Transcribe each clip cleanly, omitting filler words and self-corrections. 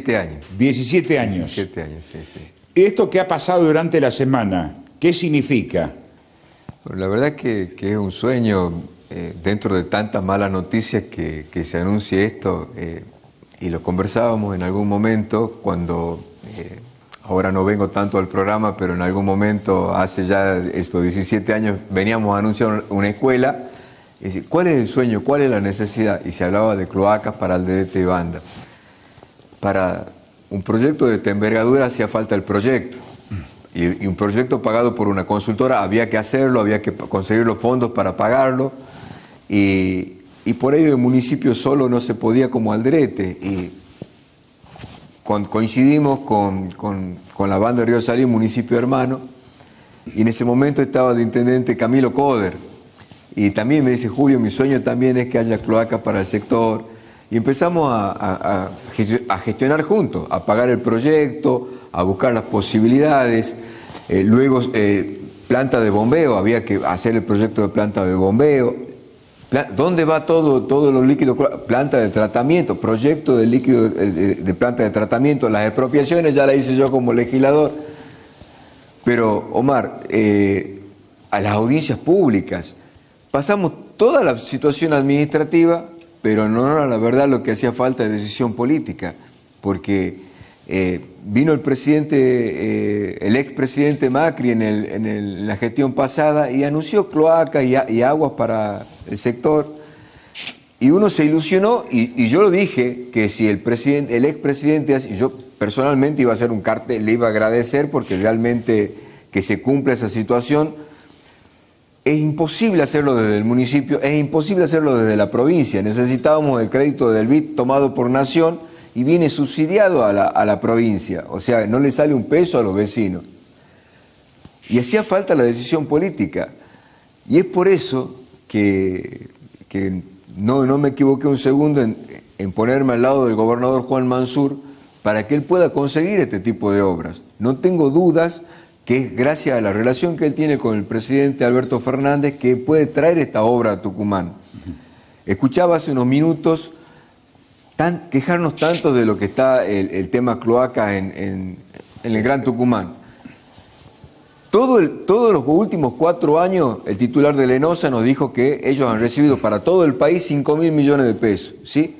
17 años. 17 años. 17 años, sí, sí. Esto que ha pasado durante la semana, ¿qué significa? Bueno, la verdad que es un sueño, dentro de tantas malas noticias que se anuncie esto, y lo conversábamos en algún momento cuando, ahora no vengo tanto al programa, pero en algún momento, hace ya estos 17 años, veníamos a anunciar una escuela. Es decir, ¿cuál es el sueño? ¿Cuál es la necesidad? Y se hablaba de cloacas para Alderete y Banda. Para un proyecto de esta envergadura hacía falta el proyecto. Y un proyecto pagado por una consultora, había que hacerlo, había que conseguir los fondos para pagarlo. Y por ello el municipio solo no se podía como Alderete. Y coincidimos con la Banda de Río Salí, municipio hermano. Y en ese momento estaba de intendente Camilo Coder. Y también me dice, Julio, mi sueño también es que haya cloacas para el sector. Y empezamos a gestionar juntos, a pagar el proyecto, a buscar las posibilidades. Luego, planta de bombeo, había que hacer el proyecto de planta de bombeo. ¿Dónde va todo los líquidos? Planta de tratamiento, proyecto de líquido de planta de tratamiento. Las expropiaciones ya las hice yo como legislador. Pero, Omar, a las audiencias públicas, pasamos toda la situación administrativa, pero no era la verdad lo que hacía falta de decisión política, porque vino el presidente, el expresidente Macri en la gestión pasada y anunció cloacas y aguas para el sector, y uno se ilusionó, y yo lo dije, que si el expresidente, y yo personalmente iba a hacer un cartel, le iba a agradecer porque realmente que se cumpla esa situación. Es imposible hacerlo desde el municipio, es imposible hacerlo desde la provincia. Necesitábamos el crédito del BID tomado por Nación y viene subsidiado a la provincia. O sea, no le sale un peso a los vecinos. Y hacía falta la decisión política. Y es por eso que no me equivoqué un segundo en ponerme al lado del gobernador Juan Mansur para que él pueda conseguir este tipo de obras. No tengo dudas que es gracias a la relación que él tiene con el presidente Alberto Fernández que puede traer esta obra a Tucumán. Escuchaba hace unos minutos quejarnos tanto de lo que está el tema cloaca en el Gran Tucumán. Todos los últimos 4 años, el titular de Lenosa nos dijo que ellos han recibido para todo el país 5.000 millones de pesos, ¿sí?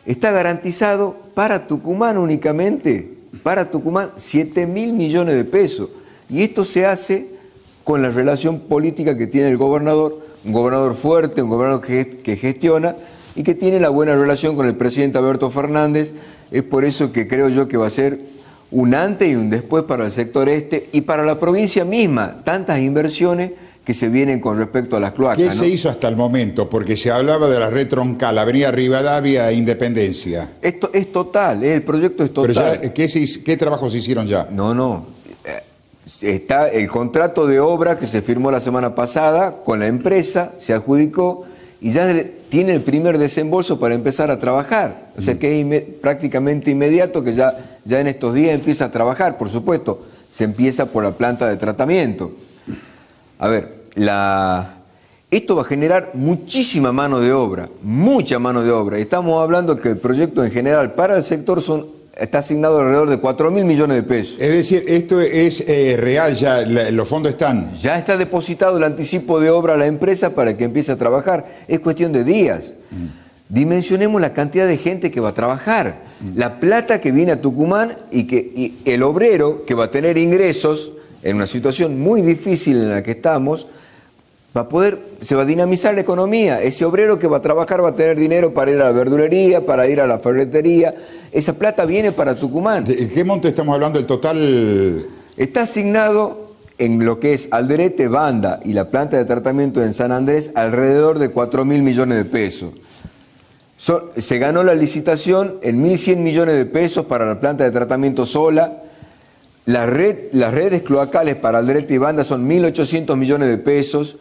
Está garantizado para Tucumán únicamente, para Tucumán, 7.000 millones de pesos. Y esto se hace con la relación política que tiene el gobernador, un gobernador fuerte, un gobernador que gestiona y que tiene la buena relación con el presidente Alberto Fernández. Es por eso que creo yo que va a ser un antes y un después para el sector este y para la provincia misma, tantas inversiones que se vienen con respecto a las cloacas. ¿Qué se hizo hasta el momento? Porque se hablaba de la red troncal, Avenida Rivadavia e Independencia. Esto es total, el proyecto es total. Pero ya, ¿qué trabajos se hicieron ya? No. Está el contrato de obra que se firmó la semana pasada con la empresa, se adjudicó y ya tiene el primer desembolso para empezar a trabajar. O sea que es prácticamente inmediato que ya en estos días empieza a trabajar. Por supuesto, se empieza por la planta de tratamiento. A ver, esto va a generar muchísima mano de obra, mucha mano de obra. Estamos hablando que el proyecto en general para el sector está asignado alrededor de 4.000 millones de pesos. Es decir, esto es real, ya los fondos están. Ya está depositado el anticipo de obra a la empresa para que empiece a trabajar. Es cuestión de días. Dimensionemos la cantidad de gente que va a trabajar, la plata que viene a Tucumán y el obrero que va a tener ingresos en una situación muy difícil en la que estamos, se va a dinamizar la economía. Ese obrero que va a trabajar va a tener dinero para ir a la verdulería, para ir a la ferretería. Esa plata viene para Tucumán. ¿De qué monto estamos hablando? El total está asignado en lo que es Alderete, Banda y la planta de tratamiento en San Andrés alrededor de 4.000 millones de pesos. Se ganó la licitación en 1.100 millones de pesos para la planta de tratamiento sola. Las redes cloacales para Alderete y Banda son 1.800 millones de pesos.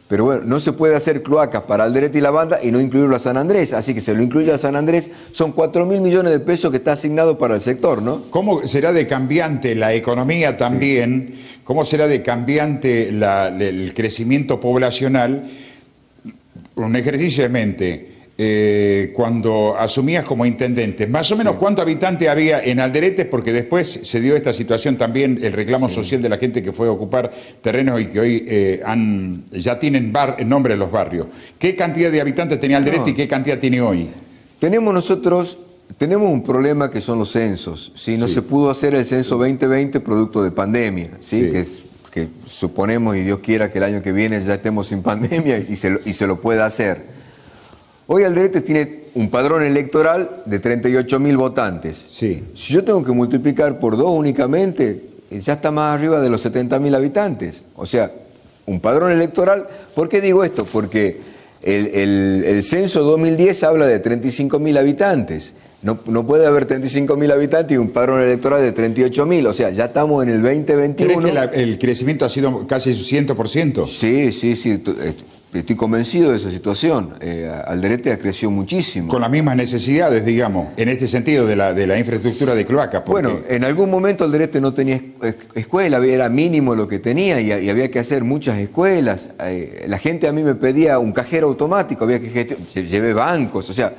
Pero bueno, no se puede hacer cloacas para Alderete y la Banda y no incluirlo a San Andrés. Así que se lo incluye a San Andrés. Son 4.000 millones de pesos que está asignado para el sector, ¿no? ¿Cómo será de cambiante la economía también? Sí. ¿Cómo será de cambiante el crecimiento poblacional? Un ejercicio de mente. cuando asumías como intendente, más o menos cuántos habitantes había en Alderete, porque después se dio esta situación también, el reclamo social de la gente que fue a ocupar terrenos y que hoy ya tienen nombre de los barrios. ¿Qué cantidad de habitantes tenía Alderete y qué cantidad tiene hoy? Tenemos un problema que son los censos. ¿Sí? No se pudo hacer el censo 2020 producto de pandemia, ¿sí? Que suponemos, y Dios quiera, que el año que viene ya estemos sin pandemia y se lo pueda hacer. Hoy Alderete tiene un padrón electoral de 38.000 votantes. Sí. Si yo tengo que multiplicar por 2 únicamente, ya está más arriba de los 70.000 habitantes. O sea, un padrón electoral. ¿Por qué digo esto? Porque el censo 2010 habla de 35.000 habitantes. No puede haber 35.000 habitantes y un padrón electoral de 38.000. O sea, ya estamos en el 2021. ¿Crees que el crecimiento ha sido casi 100%? Sí. Estoy convencido de esa situación. Alderete ha crecido muchísimo. Con las mismas necesidades, digamos, en este sentido de la infraestructura de cloacas. Porque... Bueno, en algún momento Alderete no tenía escuela, era mínimo lo que tenía y había que hacer muchas escuelas. La gente a mí me pedía un cajero automático, había que llevé bancos, o sea,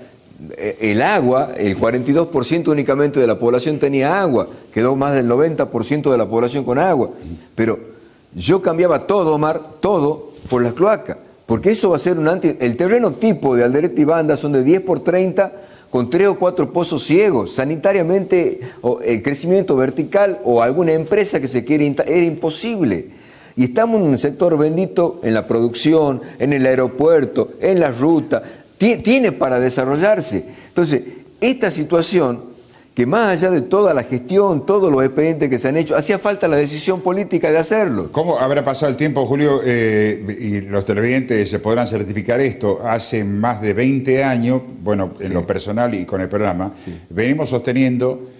el agua, el 42% únicamente de la población tenía agua, quedó más del 90% de la población con agua. Pero yo cambiaba todo, Omar, todo por las cloacas. Porque eso va a ser un el terreno tipo de Alderete y Banda son de 10 por 30 con 3 o 4 pozos ciegos. Sanitariamente, el crecimiento vertical o alguna empresa que se quiere era imposible. Y estamos en un sector bendito en la producción, en el aeropuerto, en la ruta. Tiene para desarrollarse. Entonces, esta situación, que más allá de toda la gestión, todos los expedientes que se han hecho, hacía falta la decisión política de hacerlo. ¿Cómo habrá pasado el tiempo, Julio? Y los televidentes se podrán certificar esto. Hace más de 20 años, bueno, en lo personal y con el programa, venimos sosteniendo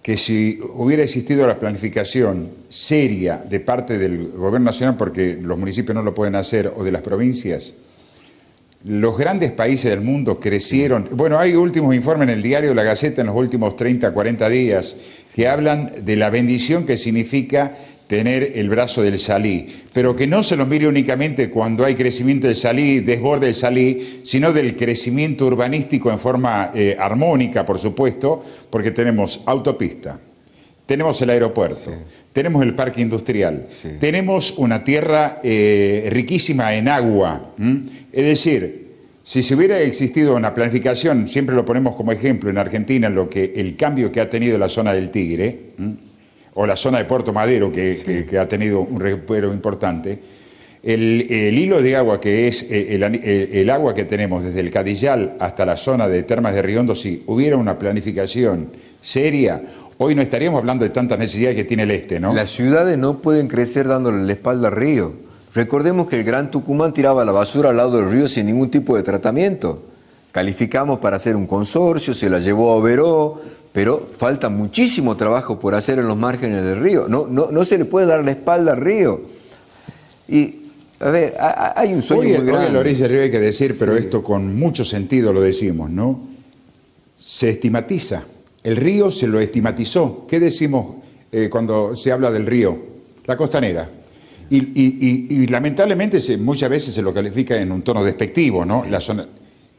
que si hubiera existido la planificación seria de parte del gobierno nacional, porque los municipios no lo pueden hacer, o de las provincias, los grandes países del mundo crecieron. Bueno, hay últimos informes en el diario La Gaceta en los últimos 30, 40 días que hablan de la bendición que significa tener el brazo del Salí, pero que no se lo mire únicamente cuando hay crecimiento del Salí, desborde del Salí, sino del crecimiento urbanístico en forma armónica, por supuesto, porque tenemos autopista, tenemos el aeropuerto, tenemos el parque industrial, tenemos una tierra riquísima en agua. Es decir, si se hubiera existido una planificación, siempre lo ponemos como ejemplo en Argentina, el cambio que ha tenido la zona del Tigre, o la zona de Puerto Madero, que ha tenido un recupero importante, el hilo de agua que es el agua que tenemos desde el Cadillal hasta la zona de Termas de Riondo, si hubiera una planificación seria, hoy no estaríamos hablando de tantas necesidades que tiene el este, ¿no? Las ciudades no pueden crecer dándole la espalda al río. Recordemos que el Gran Tucumán tiraba la basura al lado del río sin ningún tipo de tratamiento. Calificamos para hacer un consorcio, se la llevó a Oberó, pero falta muchísimo trabajo por hacer en los márgenes del río. No se le puede dar la espalda al río. Y, a ver, hay un sueño muy grande. Hoy a la orilla del río hay que decir, pero esto con mucho sentido lo decimos, ¿no? Se estigmatiza. El río se lo estigmatizó. ¿Qué decimos cuando se habla del río? La costanera. Y lamentablemente muchas veces se lo califica en un tono despectivo, ¿no? La zona.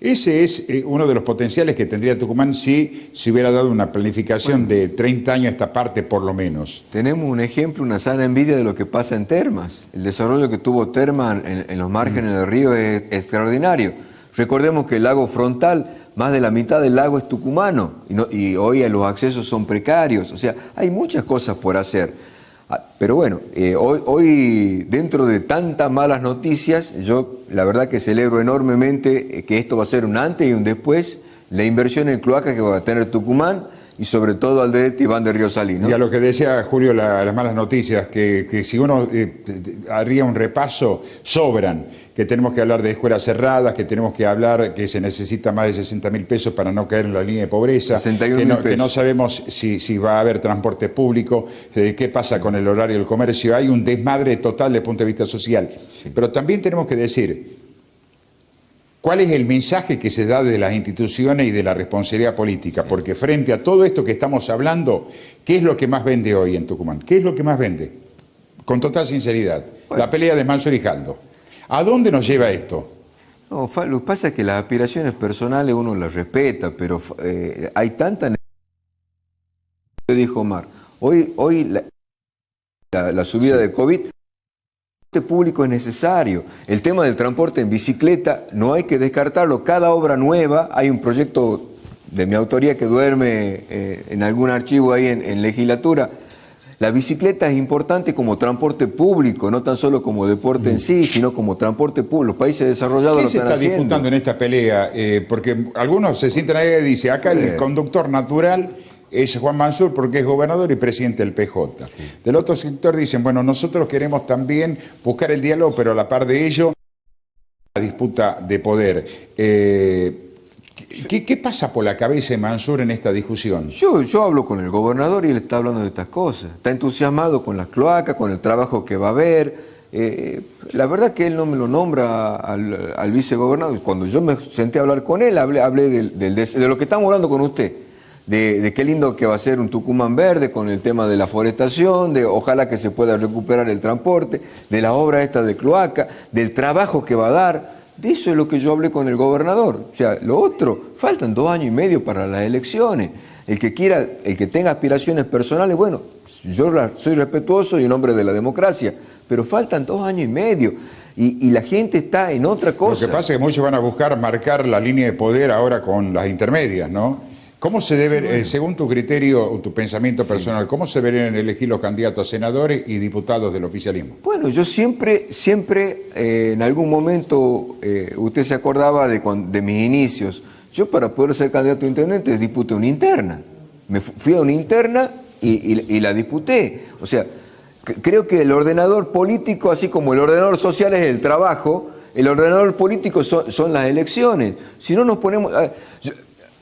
Ese es uno de los potenciales que tendría Tucumán si se hubiera dado una planificación de 30 años a esta parte por lo menos. Tenemos un ejemplo, una sana envidia de lo que pasa en Termas. El desarrollo que tuvo Termas en los márgenes del río es extraordinario. Recordemos que el lago Frontal, más de la mitad del lago es tucumano y hoy los accesos son precarios. O sea, hay muchas cosas por hacer. Pero bueno, hoy dentro de tantas malas noticias, yo la verdad que celebro enormemente que esto va a ser un antes y un después, la inversión en cloaca que va a tener Tucumán y sobre todo Alderete y Banda de Río Salí, ¿no? Y a lo que decía Julio, las malas noticias, que si uno haría un repaso, sobran. Que tenemos que hablar de escuelas cerradas, que tenemos que hablar que se necesita más de 60.000 pesos para no caer en la línea de pobreza, que no sabemos si va a haber transporte público, qué pasa con el horario del comercio. Hay un desmadre total desde el punto de vista social. Pero también tenemos que decir cuál es el mensaje que se da desde las instituciones y de la responsabilidad política, porque frente a todo esto que estamos hablando, ¿qué es lo que más vende hoy en Tucumán? ¿Qué es lo que más vende? Con total sinceridad, la pelea de Manso y Jaldo. ¿A dónde nos lleva esto? No, lo que pasa es que las aspiraciones personales uno las respeta, pero hay tanta necesidad. Dijo Omar, hoy la subida de COVID, el transporte público es necesario. El tema del transporte en bicicleta no hay que descartarlo. Cada obra nueva, hay un proyecto de mi autoría que duerme en algún archivo ahí en legislatura. La bicicleta es importante como transporte público, no tan solo como deporte en sí, sino como transporte público. Los países desarrollados lo están haciendo. ¿Qué se está disputando en esta pelea? Porque algunos se sienten ahí y dicen, acá el conductor natural es Juan Mansur porque es gobernador y presidente del PJ. Sí. Del otro sector dicen, bueno, nosotros queremos también buscar el diálogo, pero a la par de ello, la disputa de poder. ¿Qué pasa por la cabeza de Mansur en esta discusión? Yo hablo con el gobernador y él está hablando de estas cosas. Está entusiasmado con las cloacas, con el trabajo que va a haber. La verdad que él no me lo nombra al vicegobernador. Cuando yo me senté a hablar con él, hablé de lo que estamos hablando con usted. De qué lindo que va a ser un Tucumán verde con el tema de la forestación, de ojalá que se pueda recuperar el transporte, de la obra esta de cloaca, del trabajo que va a dar. De eso es lo que yo hablé con el gobernador. O sea, lo otro, faltan 2 años y medio para las elecciones. El que quiera, el que tenga aspiraciones personales, bueno, yo soy respetuoso y un hombre de la democracia, pero faltan 2 años y medio. Y la gente está en otra cosa. Lo que pasa es que muchos van a buscar marcar la línea de poder ahora con las intermedias, ¿no? ¿Cómo se debe, según tu criterio o tu pensamiento personal, cómo se deberían elegir los candidatos a senadores y diputados del oficialismo? Bueno, yo siempre, en algún momento, usted se acordaba de mis inicios. Yo para poder ser candidato a intendente disputé una interna. Me fui a una interna y la disputé. O sea, creo que el ordenador político, así como el ordenador social es el trabajo, el ordenador político son las elecciones. Si no nos ponemos...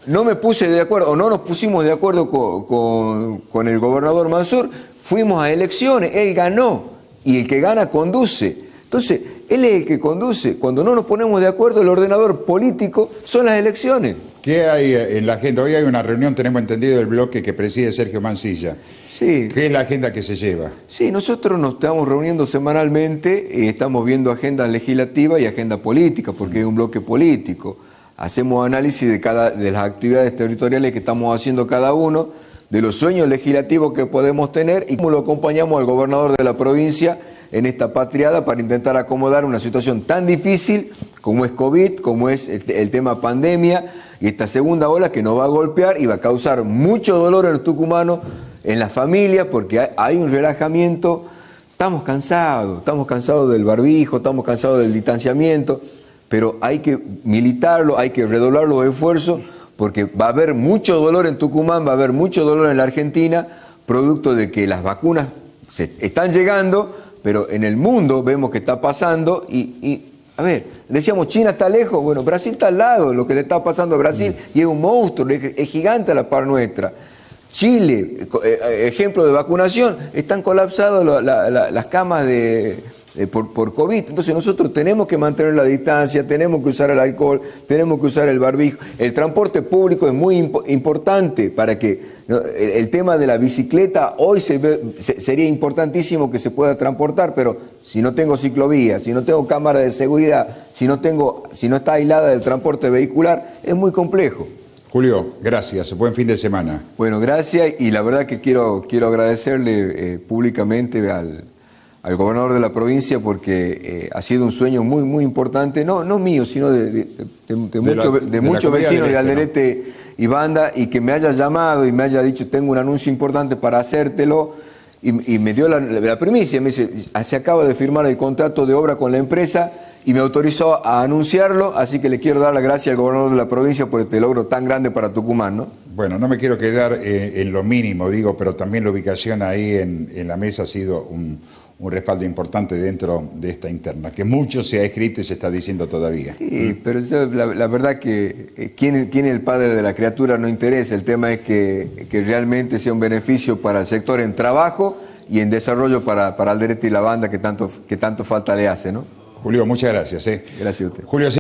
No me puse de acuerdo, o no nos pusimos de acuerdo con el gobernador Mansur, fuimos a elecciones, él ganó, y el que gana conduce. Entonces, él es el que conduce. Cuando no nos ponemos de acuerdo, el ordenador político son las elecciones. ¿Qué hay en la agenda? Hoy hay una reunión, tenemos entendido, del bloque que preside Sergio Mansilla. Sí. ¿Qué es la agenda que se lleva? Sí, nosotros nos estamos reuniendo semanalmente y estamos viendo agenda legislativa y agenda política, porque es un bloque político. Hacemos análisis de las actividades territoriales que estamos haciendo cada uno, de los sueños legislativos que podemos tener y cómo lo acompañamos al gobernador de la provincia en esta patriada para intentar acomodar una situación tan difícil como es COVID, como es el tema pandemia y esta segunda ola que nos va a golpear y va a causar mucho dolor en los tucumanos, en las familias, porque hay un relajamiento. Estamos cansados del barbijo, estamos cansados del distanciamiento. Pero hay que militarlo, hay que redoblar los esfuerzos, porque va a haber mucho dolor en Tucumán, va a haber mucho dolor en la Argentina, producto de que las vacunas están llegando, pero en el mundo vemos que está pasando a ver, decíamos China está lejos, bueno, Brasil está al lado, lo que le está pasando a Brasil, y es un monstruo, es gigante a la par nuestra. Chile, ejemplo de vacunación, están colapsadas las camas por COVID. Entonces nosotros tenemos que mantener la distancia, tenemos que usar el alcohol, tenemos que usar el barbijo. El transporte público es muy importante para que el tema de la bicicleta hoy sería importantísimo que se pueda transportar, pero si no tengo ciclovía, si no tengo cámara de seguridad, si no está aislada del transporte vehicular, es muy complejo. Julio, gracias. Buen fin de semana. Bueno, gracias, y la verdad que quiero agradecerle públicamente al gobernador de la provincia porque ha sido un sueño muy, muy importante, no mío, sino de muchos vecinos de Alderete y Banda, y que me haya llamado y me haya dicho, tengo un anuncio importante para hacértelo, y me dio la primicia, me dice, se acaba de firmar el contrato de obra con la empresa, y me autorizó a anunciarlo, así que le quiero dar las gracias al gobernador de la provincia por este logro tan grande para Tucumán, ¿no? Bueno, no me quiero quedar en lo mínimo, pero también la ubicación ahí en la mesa ha sido un respaldo importante dentro de esta interna, que mucho se ha escrito y se está diciendo todavía. Sí, pero la verdad que quién es el padre de la criatura no interesa, el tema es que realmente sea un beneficio para el sector en trabajo y en desarrollo para Alderete y la Banda que tanto falta le hace, ¿no? Julio, muchas gracias. Gracias a usted. Julio,